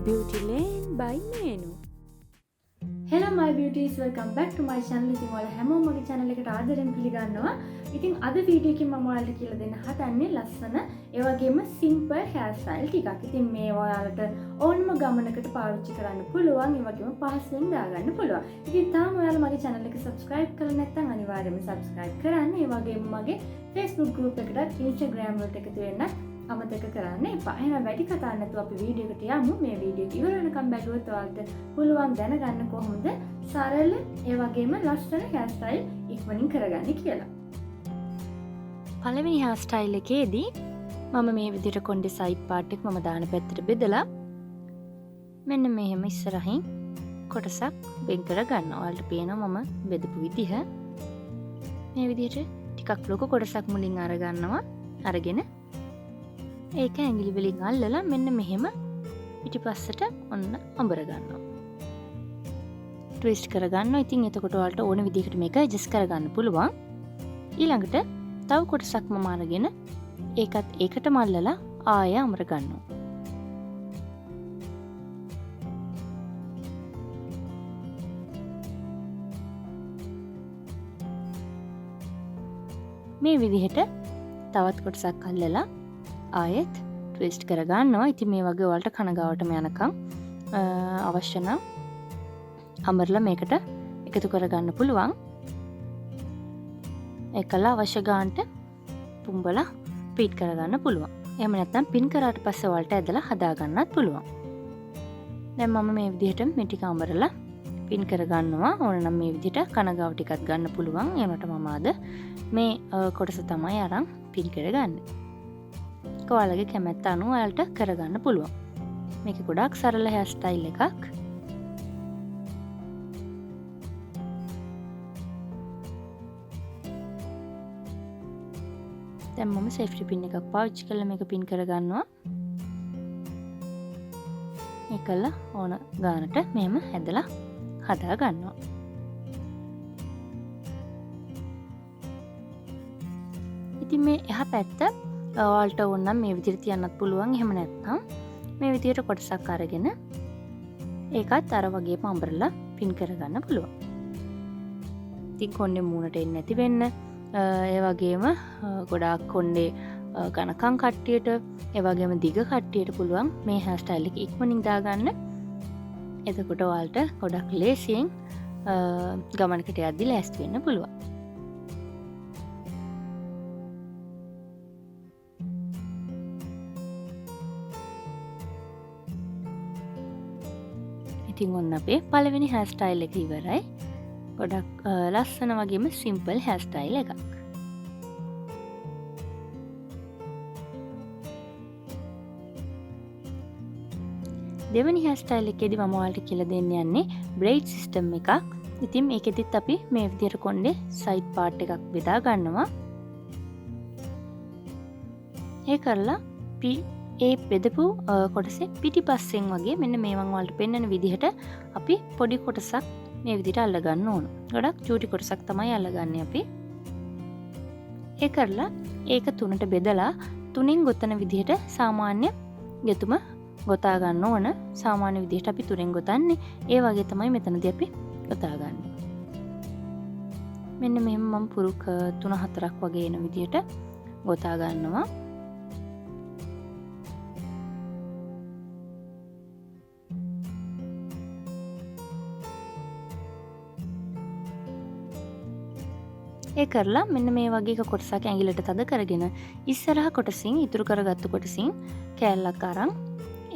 Beauty Lane by Menu. Hello my beauties, welcome back to my channel. ඉතින් ඔයාලා හැමෝම මගේ channel එකට ආදරෙන් පිළිගන්නවා. ඉතින් අද වීඩියෝ එකකින් මම ඔයාලට කියලා දෙන්න හදන්නේ ලස්සන ඒ වගේම simple hair style ටිකක්. ඉතින් මේ ඔයාලට ඕනම ගමනකට පාවිච්චි කරන්න පුළුවන්. ඒ වගේම පහසුවෙන් දාගන්න පුළුවන්. ඉතින් තාම ඔයාලා මගේ channel එක subscribe කරලා නැත්නම් අනිවාර්යයෙන්ම subscribe කරන්න. ඒ වගේම මගේ Facebook group එකටත් Instagram වලට එකතු වෙන්න අමතක කරන්න එපා. එහෙනම් වැඩි කතා නැතුව අපි වීඩියෝ එකට යමු. මේ වීඩියෝ එක ඉවර වෙනකම් බැලුවොත් ඔයාලට පුළුවන් දැනගන්න කොහොමද සරල ඒ වගේම ලස්සන hair style ඉක්මනින් කරගන්නේ කියලා. පළවෙනි hair style එකේදී මම මේ විදිහට කොණ්ඩේ side part එක මම දාන පැත්තට බෙදලා මෙන්න මෙහෙම ඉස්සරහින් කොටසක් වෙන් කර ගන්නවා. ඔයාලට පේනවා මම බෙදපු විදිහ. මේ විදිහට ටිකක් ලොකු කොටසක් මුලින් අර ගන්නවා. අරගෙන ඒක ඇඟිලි වලින් අල්ලලා මෙන්න මෙහෙම පිටිපස්සට ඔන්න අඹර ගන්නවා. ට්විස්ට් කර ගන්නවා. ඉතින් එතකොට ඔයාලට ඕන විදිහකට මේක ඇඩ්ජස්ට් කරගන්න පුළුවන්. ඊළඟට තව කොටසක් මම අරගෙන ඒකටම අල්ලලා ආයෙ අඹර ගන්නවා. මේ විදිහට තවත් කොටසක් අල්ලලා ආයෙත් ට්විස්ට් කර ගන්නවා. ඉතින් මේ වගේ ඔයාලට කනගාවටම යනකම් අවශ්‍ය නම් අමරලා මේකට එකතු කරගන්න පුළුවන්. ඒකලා අවශ්‍ය ගානට පුම්බලා පීට් කරගන්න පුළුවන්. එහෙම නැත්නම් පින් කරාට පස්සේ ඔයාලට ඇදලා හදා ගන්නත් පුළුවන්. දැන් මම මේ විදිහට මේ ටික අමරලා පින් කරගන්නවා. ඕනනම් මේ විදිහට කනගාව ටිකක් ගන්න පුළුවන්. ඒකට මම අද මේ කොටස තමයි අරන් පින් කරගන්නේ. ඔයාලගේ කැමැත්ත අනුව ඔයාලට කරගන්න පුළුවන්. මේක ගොඩාක් සරල hair style එකක්. දැන් මම safety pin එකක් පාවිච්චි කරලා මේක පින් කරගන්නවා. ඒකල ඕන ගානට මෙහෙම ඇදලා හදා ගන්නවා. ඉතින් මේ එහා පැත්ත ඔයාලට ඕන නම් මේ විදිහට තියන්නත් පුළුවන්. එහෙම නැත්නම් මේ විදිහට කොටසක් අරගෙන ඒකත් අර වගේම අඹරලා පින් කරගන්න පුළුවන්. ඉතින් කොණ්ඩේ මූණට එන්නේ නැති වෙන්න ඒ වගේම ගොඩාක් කොණ්ඩේ ඝනකම් කට්ටියට ඒ වගේම දිග කට්ටියට පුළුවන් මේ hair style එක ඉක්මනින් දාගන්න. එතකොට ඔයාලට ගොඩක් ලේසියෙන් ගමනකට යද්දි ලෑස්ති වෙන්න පුළුවන්. ඉතින් ඔන්න අපේ පළවෙනි hair style එක ඉවරයි. ගොඩක් ලස්සන වගේම simple hair style එකක්. දෙවෙනි hair style එකේදී මම ඔයාලට කියලා දෙන්න යන්නේ braid system එකක්. ඉතින් මේකෙදිත් අපි මේ විදිහට කොණ්ඩේ side part එකක් බෙදා ගන්නවා. ඒ කරලා ඒ බෙදපු කොටසේ පිටිපස්සෙන් වගේ මෙන්න මේ මම ඔයාලට පෙන්වන විදිහට අපි පොඩි කොටසක් මේ විදිහට අල්ල ගන්න ඕන. ගොඩක් චූටි කොටසක් තමයි අල්ලගන්නේ අපි. ඒ කරලා ඒක තුනට බෙදලා තුනෙන් ගොතන විදිහට සාමාන්‍ය ගෙතුම ගොතා ගන්න ඕන. සාමාන්‍ය විදිහට අපි තුනෙන් ගොතන්නේ. ඒ වගේ තමයි මෙතනදී අපි ගොතා ගන්න. මෙන්න මෙහෙම මම පුරුක 3-4ක් වගේ එන විදිහට ගොතා ගන්නවා. ඒ කරලා මෙන්න මේ වගේ කොටසක් ඇඟිල්ලට තද කරගෙන ඉස්සරහ කොටසින් ඉතුරු කරගත්තු කොටසින් කෑල්ලක් අරන්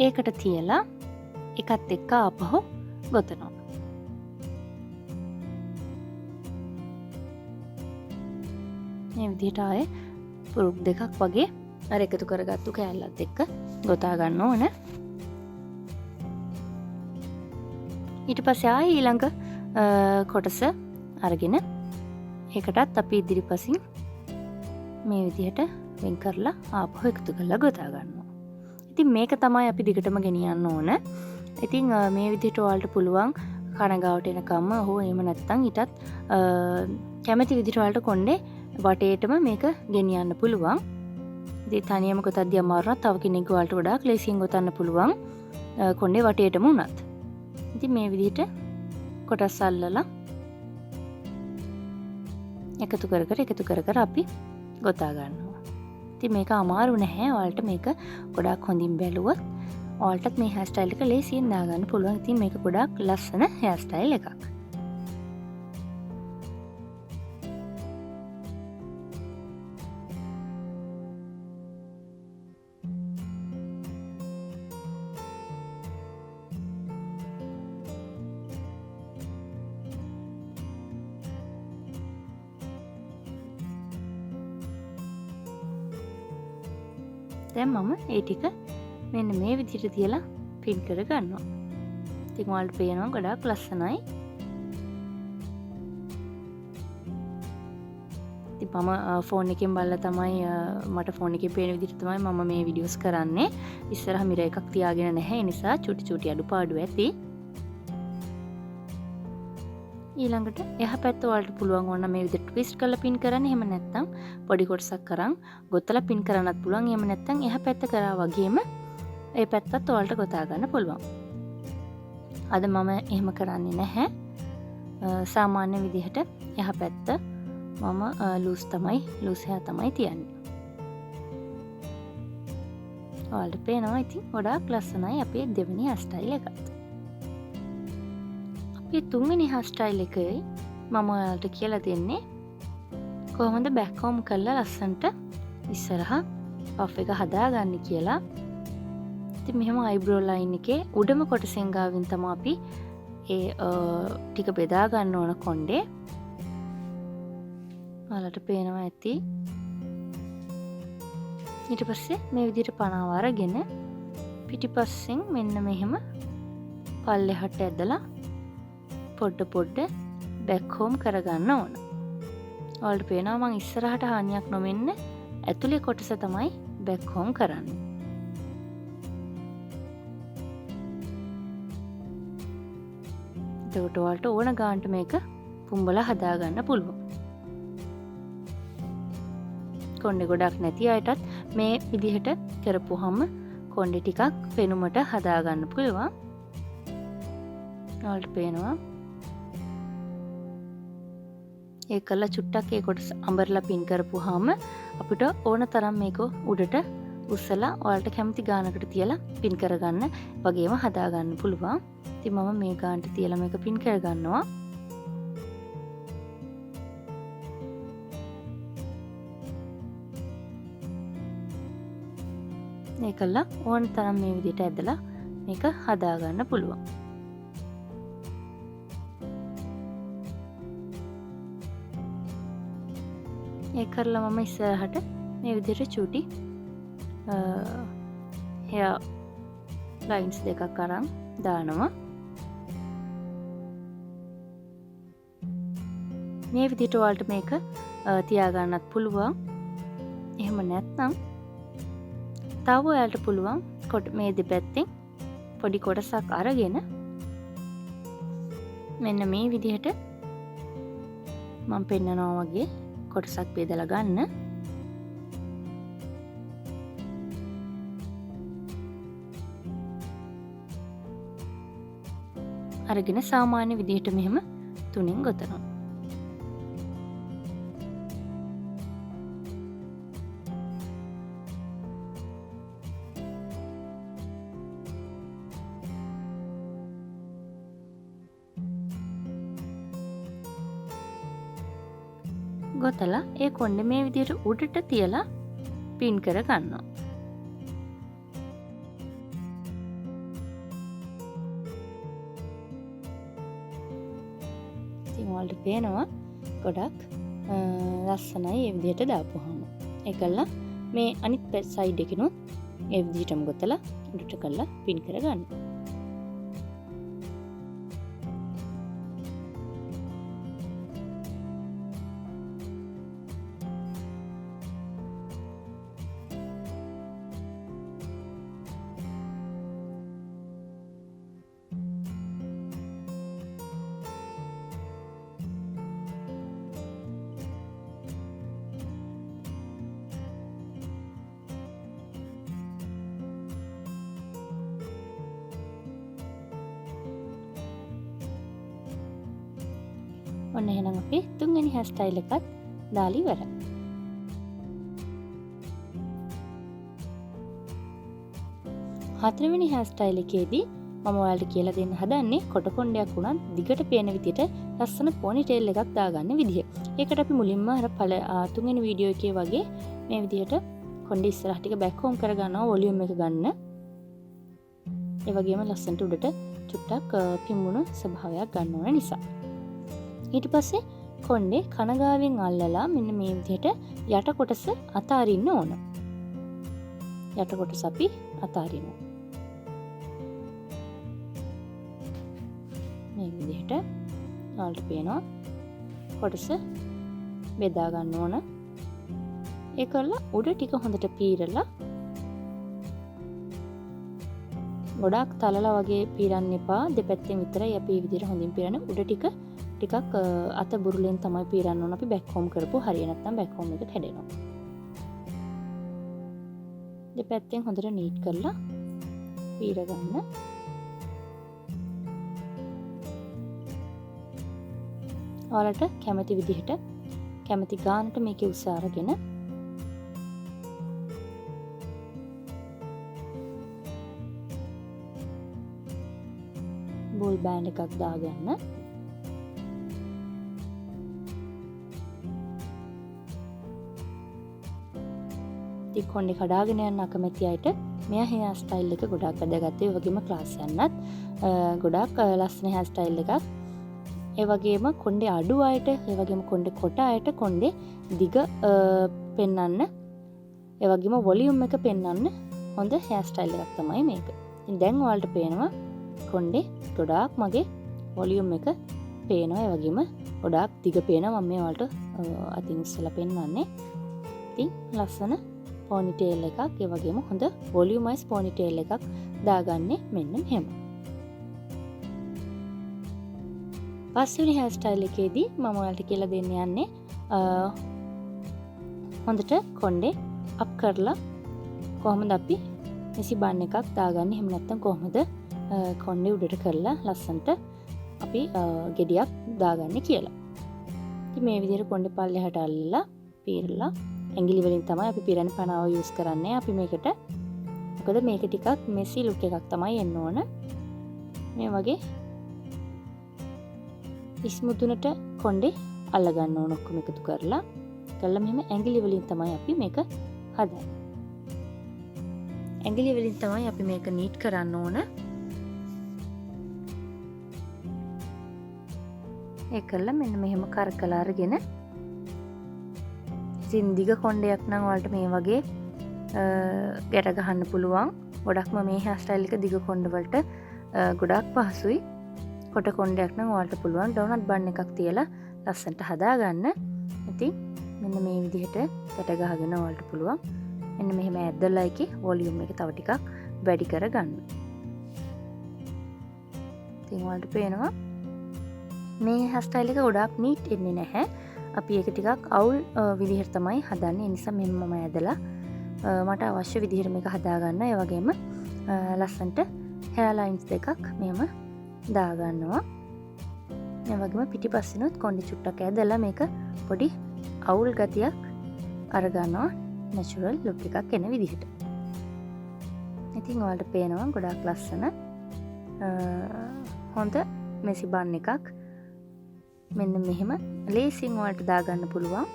ඒකට තියලා එකත් එක්ක ආපහු ගොතනවා. මේ විදිහට ආයේ පුරුක් දෙකක් වගේ අර එකතු කරගත්තු කෑල්ලත් එක්ක ගොතා ගන්න ඕන. ඊට පස්සේ ආයේ ඊළඟ කොටස අරගෙන ඒකටත් අපි ඉදිරිපසින් මේ විදිහට වෙන් කරලා ආපහු එකතු කරලා ගොතා ගන්නවා. ඉතින් මේක තමයි අපි දිගටම ගෙනියන්න ඕන. ඉතින් මේ විදිහට ඔයාලට පුළුවන් කනගාවට එනකම්ම හෝ එහෙම නැත්නම් ඊටත් කැමැති විදිහට ඔයාලට කොණ්ඩේ වටේටම මේක ගෙනියන්න පුළුවන්. ඉතින් තනියම ගොතද්දී අමාරු නම් තව කෙනෙක් ඔයාලට වඩා ලේසියෙන් ගොතන්න පුළුවන්. කොණ්ඩේ වටේටම උනත්. ඉතින් මේ විදිහට කොටස් අල්ලලා එකතු කර කර අපි ගොතා ගන්නවා. ඉතින් මේක අමාරු නැහැ. ඔයාලට මේක ගොඩාක් හොඳින් බැලුවොත් ඔයාලටත් මේ හෙයාර් ස්ටයිල් එක ලේසියෙන් දාගන්න පුළුවන්. ඉතින් මේක ගොඩාක් ලස්සන හෙයාර් ස්ටයිල් එකක්. දැන් මම ඒ ටික මෙන්න මේ විදිහට තියලා පින් කර ගන්නවා. ඉතින් ඔයාලට පේනවා ගොඩාක් ලස්සනයි. ඉතින් මම ෆෝන් එකෙන් බලලා තමයි මට ෆෝන් එකේ පේන විදිහට තමයි මම මේ වීඩියෝස් කරන්නේ. ඉස්සරහ මිරර් එකක් තියාගෙන නැහැ. ඒ නිසා චුටි අඩුපාඩු ඇති. ඊළඟට එහා පැත්ත ඔයාලට පුළුවන් ඕන මේ විදිහට ට්විස්ට් කරලා පින් කරන්න. එහෙම නැත්නම් පොඩි කොටසක් කරන් ගොතලා පින් කරන්නත් පුළුවන්. එහෙම නැත්නම් එහා පැත්ත කරා වගේම ඒ පැත්තත් ඔයාලට ගොතා ගන්න පුළුවන්. අද මම එහෙම කරන්නේ නැහැ. සාමාන්‍ය විදිහට එහා පැත්ත මම ලූස් හෑ තමයි තියන්නේ. ඔයාලට පේනවා ඉතින් ගොඩාක් ලස්සනයි අපේ දෙවෙනි හෙයාර් ස්ටයිල් එකත්. අපේ තුන්වෙනි හෙයාර් ස්ටයිල් එකයි මම ඔයාලට කියලා දෙන්නේ කොහොමද බෑක් කොම් කරලා ලස්සනට ඉස්සරහා පෆ් එක හදාගන්නේ කියලා. ඉතින් මෙහෙම අයිබ්‍රෝ ලයින් එකේ උඩම කොටසෙන් ගාවින් තමයි අපි ඒ ටික බෙදා ගන්න ඕන කොණ්ඩේ. ඔයාලට පේනවා ඇති. ඊට පස්සේ මේ විදිහට පනාව අරගෙන පිටිපස්සෙන් මෙන්න මෙහෙම පල්ලෙහාට ඇදලා පොඩ බෑක් හෝම් කරගන්න ඕන. ඔයාලට පේනවා මම ඉස්සරහට හානියක් නොවෙන්න ඇතුලේ කොටස තමයි බෑක් හෝම් කරන්නේ. එතකොට ඔයාලට ඕන ගානට මේක පුම්බලා හදාගන්න පුළුවන්. කොණ්ඩේ ගොඩක් නැති අයටත් මේ විදිහට කරපුවාම කොණ්ඩේ ටිකක් පෙනුමට හදාගන්න පුළුවන්. ඔයාලට පේනවා ඒකලා චුට්ටක් ඒ කොටස අඹරලා පින් කරපුවාම අපිට ඕන තරම් මේක උඩට උස්සලා ඔයාලට කැමති ගානකට තියලා පින් කරගන්න වගේම හදාගන්න පුළුවන්. ඉතින් මම මේ ගානට තියලා මේක පින් කරගන්නවා. ඒකලා ඕන තරම් මේ විදිහට ඇදලා මේක හදාගන්න පුළුවන්. ඒ කරලා මම ඉස්සරහට මේ විදිහට චූටි hair lines දෙකක් අරන් දානවා. මේ විදිහට ඔයාලට මේක තියාගන්නත් පුළුවන්. එහෙම නැත්නම් තව ඔයාලට පුළුවන් මේ දෙපැත්තෙන් පොඩි කොටසක් අරගෙන මෙන්න මේ විදිහට මම පෙන්නනවා වගේ කොටසක් බෙදලා ගන්න. අරගෙන සාමාන්‍ය විදිහට මෙහෙම තුනෙන් ගොතනවා. ගොතලා ඒ කොණ්ඩේ මේ විදිහට උඩට තියලා පින් කර ගන්නවා. ඉතින් ඔයාලට පේනවා ගොඩක් ලස්සනයි මේ විදිහට දාපුවාම. ඒකල්ලා මේ අනිත් සයිඩ් එකිනුත් ඒ විදිහටම ගොතලා උඩට කරලා පින් කර ගන්නවා. ඔන්න එහෙනම් අපි තුන්වෙනි hair style එකත් දාලා ඉවරයි. හතරවෙනි hair style එකේදී මම ඔයාලට කියලා දෙන්න හදන්නේ කොට කොණ්ඩයක් උනත් දිගට පේන විදිහට ලස්සන pony tail එකක් දාගන්න විදිහ. ඒකට අපි මුලින්ම අර තුන්වෙනි වීඩියෝ එකේ වගේ මේ විදිහට කොණ්ඩේ ඉස්සරහ ටික back home කරගන්නවා වොලියුම් එක ගන්න. ඒ වගේම ලස්සනට උඩට චුට්ටක් පිඹුණු ස්වභාවයක් ගන්න ඕන නිසා. ඊට පස්සේ කොණ්ඩේ කනගාවෙන් අල්ලලා මෙන්න මේ විදිහට යට කොටස අතාරින්න ඕන. යට කොටස අපි අතාරිනවා. මේ විදිහට ඔයාලට පේනවා කොටස බෙදා ගන්න ඕන. ඒ කරලා උඩ ටික හොඳට පීරලා ගොඩාක් තලලා වගේ පීරන්න එපා. දෙපැත්තෙන් විතරයි අපි මේ විදිහට හොඳින් පීරන්නේ. උඩ ටිකක් අත බුරුලෙන් තමයි පීරන්න ඕන. අපි බෑක් හෝම් කරපුව හරිය නැත්නම් බෑක් හෝම් එකට හැදෙනවා. දෙපැත්තෙන් හොඳට නීට් කරලා පීර ගන්න. ඔයාලට කැමති විදිහට කැමති ගානට මේකේ උස අරගෙන බෝල් බෑන්ඩ් එකක් දාගන්න. ඉතින් කොණ්ඩේ කඩාගෙන යන අකමැති අයට මෙයා hair style එක ගොඩාක් වැදගත්. ඒ වගේම ක්ලාස් යන්නත් ගොඩාක් ලස්සන hair style එකක්. ඒ වගේම කොණ්ඩේ අඩු අයට, ඒ වගේම කොණ්ඩේ කොට අයට කොණ්ඩේ දිග පෙන්වන්න, ඒ වගේම වොලියුම් එක පෙන්වන්න හොඳ hair style එකක් තමයි මේක. ඉතින් දැන් ඔයාලට පේනවා කොණ්ඩේ ගොඩාක් මගේ වොලියුම් එක පේනවා. ඒ වගේම ගොඩාක් දිග පේනවා. මම මේ ඔයාලට අතින් ඉස්සලා පෙන්වන්නේ. ඉතින් ලස්සන pony tail එකක්, ඒ වගේම හොඳ වොලියුමයිස් pony tail එකක් දාගන්නේ මෙන්න මෙහෙම. පස්වෙනි hair style එකේදී මම ඔයාලට කියලා දෙන්න යන්නේ හොඳට කොණ්ඩේ අප් කරලා කොහොමද අපි මෙසි බන් එකක් දාගන්නේ. එහෙම නැත්නම් කොහොමද කොණ්ඩේ උඩට කරලා ලස්සනට අපි ගෙඩියක් දාගන්නේ කියලා. ඉතින් මේ විදිහට කොණ්ඩේ පල්ලෙහාට අල්ලලා පීරලා ඇඟිලි වලින් තමයි අපි පිරණ පනාව යූස් කරන්නේ අපි මේකට. මොකද මේක ටිකක් මෙසි ලුක් එකක් තමයි එන්න ඕන. මේ වගේ ඉස්මුතුනට කොණ්ඩේ අල්ල ගන්න ඕන ඔක්කොම එකතු කරලා මෙහෙම ඇඟිලි වලින් තමයි අපි මේක හදන්නේ. ඇඟිලි වලින් තමයි අපි මේක නීට් කරන්න ඕන. ඒකලා මෙන්න මෙහෙම කරකලා අරගෙන ඉතින් දිග කොණ්ඩයක් නම් ඔයාලට මේ වගේ ගැට ගහන්න පුළුවන්. ගොඩක්ම මේ hair style එක දිග කොණ්ඩ වලට ගොඩක් පහසුයි. කොට කොණ්ඩයක් නම් ඔයාලට පුළුවන් ඩෝනට් බන් එකක් තියලා ලස්සනට හදාගන්න. ඉතින් මෙන්න මේ විදිහට ගැට ගහගෙන ඔයාලට පුළුවන් මෙන්න මෙහෙම ඇද්දලා එකේ වොලියුම් එක තව ටිකක් වැඩි කරගන්න. ඉතින් ඔයාලට පේනවා මේ hair style එක ගොඩාක් නීට් එන්නේ නැහැ. අපි ඒක ටිකක් අවුල් විදිහට තමයි හදන්නේ. ඒ නිසා මෙන්න මම ඇදලා මට අවශ්‍ය විදිහට මේක හදාගන්න. ඒ වගේම ලස්සනට hair lines දෙකක් මෙහෙම දාගන්නවා. ඒ වගේම පිටිපස්සිනුත් කොණ්ඩේ චුට්ටක් ඇදලා මේක පොඩි අවුල් ගතියක් අරගන්නවා. natural look එකක් එන විදිහට. ඉතින් ඔයාලට පේනවා ගොඩාක් ලස්සන හොඳ මෙසි බන් එකක් මෙන්න මෙහෙම ලේසින් වලට දාගන්න පුළුවන්.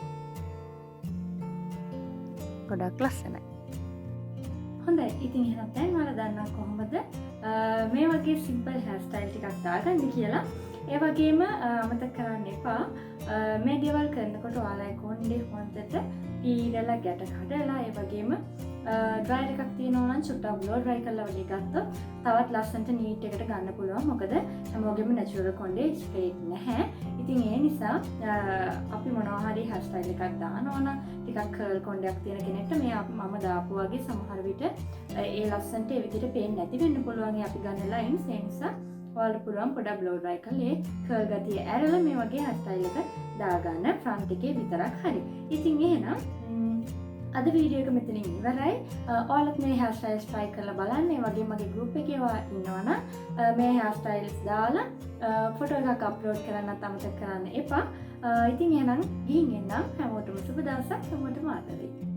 ගොඩක් ලස්සනයි. හොඳයි. ඉතින් එහෙනම් දැන් ඔයාලා දන්නවා කොහොමද මේ වගේ සිම්පල් hair style ටිකක් දාගන්න කියලා. ඒ වගේම අමතක කරන්න එපා මේ දේවල් කරනකොට ඔයාලා කොණ්ඩේ හොඳට පීරලා ගැට කඩලා ඒ වගේම ඩ්‍රයර් එකක් තියෙනවා නම් චුට්ටක් බ්ලෝ ඩ්‍රයි කරලා වගේ ගත්තොත් තවත් ලස්සනට නීට් එකට ගන්න පුළුවන්. මොකද හැමෝගෙම නැචරල් කොණ්ඩේ ස්ට්‍රේට් නැහැ. ඉතින් ඒ නිසා අපි මොනවා හරි hair style එකක් දානවා නම් ටිකක් කර්ල් කොණ්ඩයක් තියෙන කෙනෙක්ට මේ මම දාපු වගේ සමහර විට ඒ ලස්සනට ඒ විදිහට පේන්නේ නැති වෙන්න පුළුවන්. අපි ගන්න ලයින්ස් ඒ නිසා ඔයාලට පුළුවන් පොඩක් බ්ලෝ ඩ්‍රයි කරලා කර්ල් ගතිය ඇරලා මේ වගේ hair style එක දාගන්න ෆ්‍රන්ට් එකේ විතරක් හරි. ඉතින් එහෙනම් අද වීඩියෝ එක මෙතනින් ඉවරයි. ඔයාලත් මේ hair styles try කරලා බලන්න. ඒ වගේම මගේ group එකේ ඔයා ඉන්නවනම් මේ hair styles දාලා ෆොටෝ එකක් අප්ලෝඩ් කරන්නත් අමතක කරන්න එපා. ඉතින් එහෙනම් ගිහින් එන්නම්. හැමෝටම සුබ දවසක්. හැමෝටම ආදරේ.